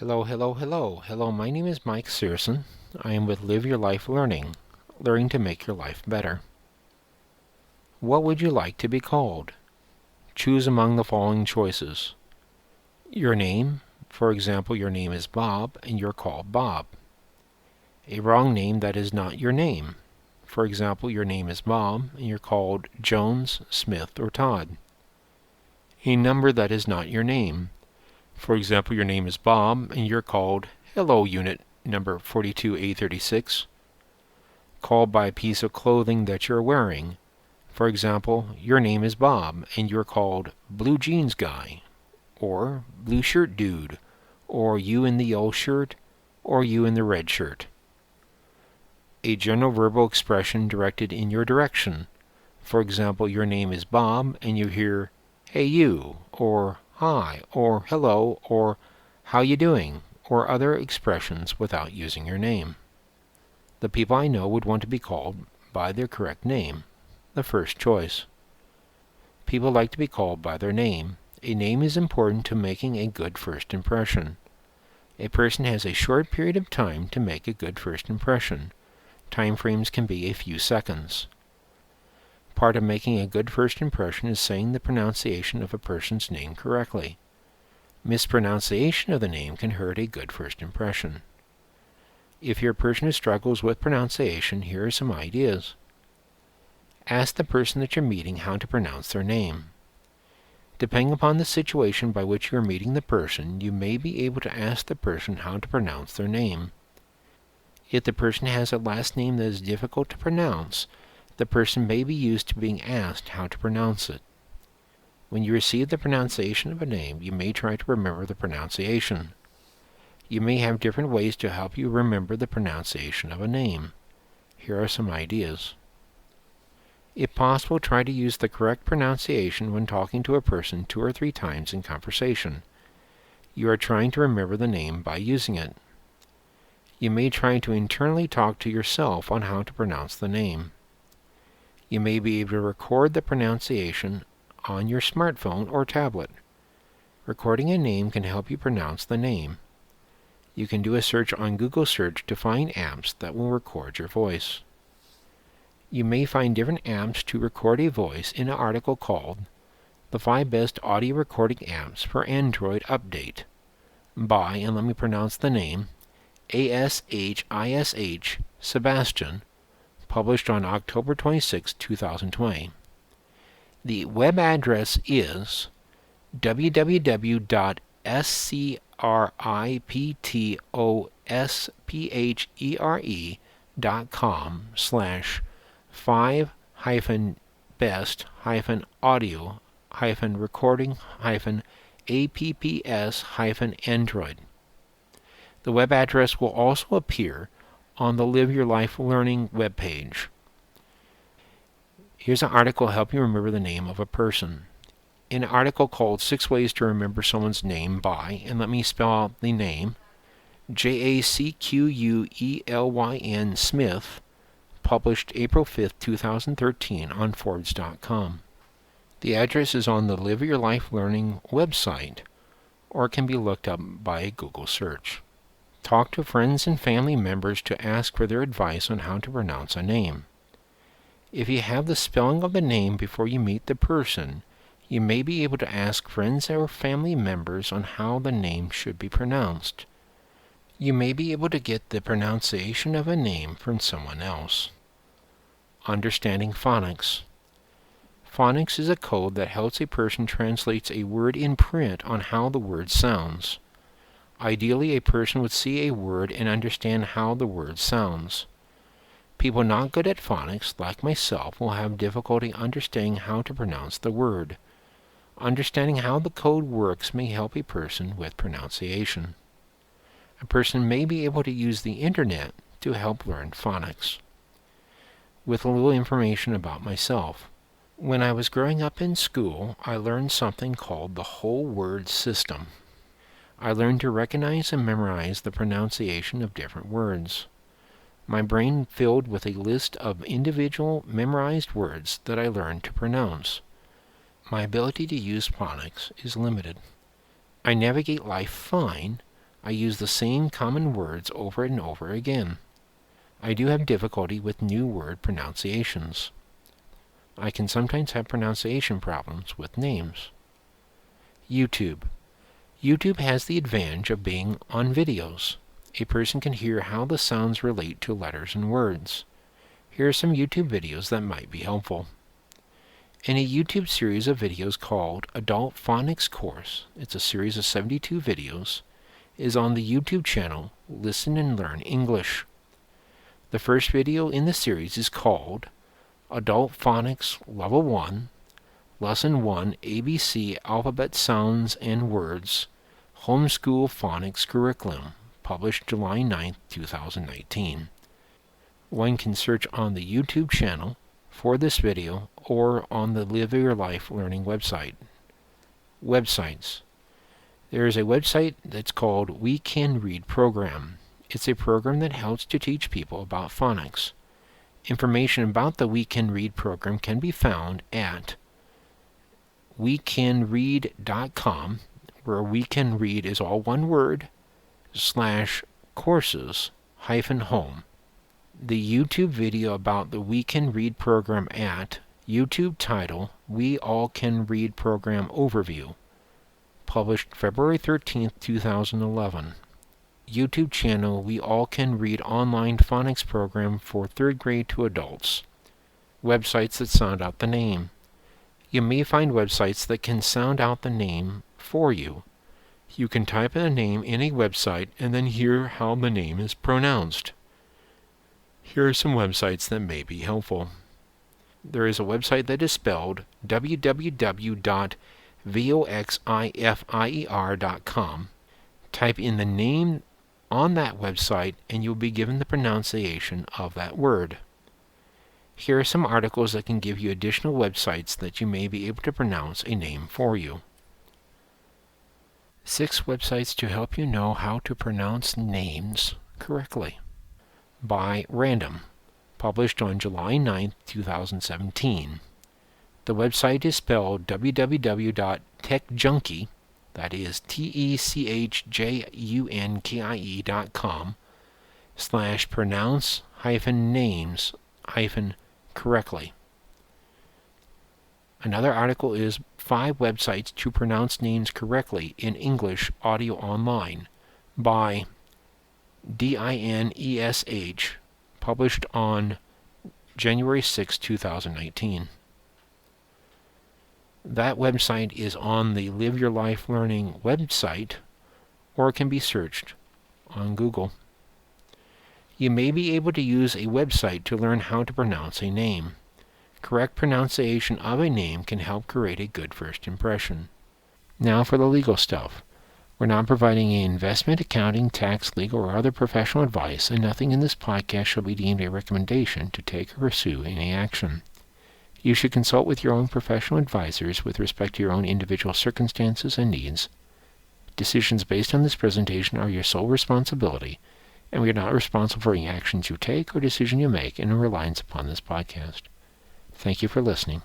Hello, hello, hello. Hello, my name is Mike Searson. I am with Live Your Life Learning, learning to make your life better. What would you like to be called? Choose among the following choices. Your name, for example, your name is Bob and you're called Bob. A wrong name that is not your name. For example, your name is Bob and you're called Jones, Smith, or Todd. A number that is not your name. For example, your name is Bob and you're called Hello Unit number 42A36. Called by a piece of clothing that you're wearing. For example, your name is Bob and you're called Blue Jeans Guy, or Blue Shirt Dude, or You in the Yellow Shirt, or You in the Red Shirt. A general verbal expression directed in your direction. For example, your name is Bob and you hear Hey you, or Hi, or Hello, or How you doing, or other expressions without using your name. The people I know would want to be called by their correct name, the first choice. People like to be called by their name. A name is important to making a good first impression. A person has a short period of time to make a good first impression. Time frames can be a few seconds. Part of making a good first impression is saying the pronunciation of a person's name correctly. Mispronunciation of the name can hurt a good first impression. If you're a person who struggles with pronunciation, here are some ideas. Ask the person that you're meeting how to pronounce their name. Depending upon the situation by which you are meeting the person, you may be able to ask the person how to pronounce their name. If the person has a last name that is difficult to pronounce, the person may be used to being asked how to pronounce it. When you receive the pronunciation of a name, you may try to remember the pronunciation. You may have different ways to help you remember the pronunciation of a name. Here are some ideas. If possible, try to use the correct pronunciation when talking to a person 2 or 3 times in conversation. You are trying to remember the name by using it. You may try to internally talk to yourself on how to pronounce the name. You may be able to record the pronunciation on your smartphone or tablet. Recording a name can help you pronounce the name. You can do a search on Google Search to find apps that will record your voice. You may find different apps to record a voice in an article called The 5 Best Audio Recording Apps for Android Update by, and let me pronounce the name, ASHISH Sebastian, published on October 26, 2020. The web address is www.scripetopes-5-best-audio-recording-apps-Android. The web address will also appear on the Live Your Life Learning webpage. Here's an article to help you remember the name of a person. In an article called 6 Ways to Remember Someone's Name by, and let me spell out the name, Jacqueline Smith, published April 5, 2013 on Forbes.com. The address is on the Live Your Life Learning website, or can be looked up by a Google search. Talk to friends and family members to ask for their advice on how to pronounce a name. If you have the spelling of the name before you meet the person, you may be able to ask friends or family members on how the name should be pronounced. You may be able to get the pronunciation of a name from someone else. Understanding phonics. Phonics is a code that helps a person translate a word in print on how the word sounds. Ideally, a person would see a word and understand how the word sounds. People not good at phonics, like myself, will have difficulty understanding how to pronounce the word. Understanding how the code works may help a person with pronunciation. A person may be able to use the internet to help learn phonics. With a little information about myself. When I was growing up in school, I learned something called the whole word system. I learned to recognize and memorize the pronunciation of different words. My brain filled with a list of individual memorized words that I learned to pronounce. My ability to use phonics is limited. I navigate life fine, I use the same common words over and over again. I do have difficulty with new word pronunciations. I can sometimes have pronunciation problems with names. YouTube. YouTube has the advantage of being on videos. A person can hear how the sounds relate to letters and words. Here are some YouTube videos that might be helpful. In a YouTube series of videos called Adult Phonics Course, it's a series of 72 videos, is on the YouTube channel Listen and Learn English. The first video in the series is called Adult Phonics Level 1, Lesson 1 ABC Alphabet Sounds and Words, Homeschool Phonics Curriculum, published July 9, 2019. One can search on the YouTube channel for this video or on the Live Your Life Learning website. Websites. There is a website that's called We Can Read Program. It's a program that helps to teach people about phonics. Information about the We Can Read program can be found at wecanread.com, where We Can Read is all one word, /courses-home. The YouTube video about the We Can Read program at YouTube title We All Can Read Program Overview, published February 13, 2011. YouTube channel We All Can Read Online Phonics Program for 3rd grade to adults. Websites that sound out the name. You may find websites that can sound out the name for you. You can type in a name in a website and then hear how the name is pronounced. Here are some websites that may be helpful. There is a website that is spelled www.voxifier.com. Type in the name on that website and you'll be given the pronunciation of that word. Here are some articles that can give you additional websites that you may be able to pronounce a name for you. 6 websites to help you know how to pronounce names correctly. By Random, published on July 9, 2017. The website is spelled www.techjunkie, that is techjunkie.com, /pronounce-names-correctly. Another article is 5 websites to pronounce names correctly in English audio online by DINESH, published on January 6, 2019. That website is on the Live Your Life Learning website, or it can be searched on Google. You may be able to use a website to learn how to pronounce a name. Correct pronunciation of a name can help create a good first impression. Now for the legal stuff. We're not providing any investment, accounting, tax, legal, or other professional advice, and nothing in this podcast shall be deemed a recommendation to take or pursue any action. You should consult with your own professional advisors with respect to your own individual circumstances and needs. Decisions based on this presentation are your sole responsibility, and we are not responsible for any actions you take or decision you make in reliance upon this podcast. Thank you for listening.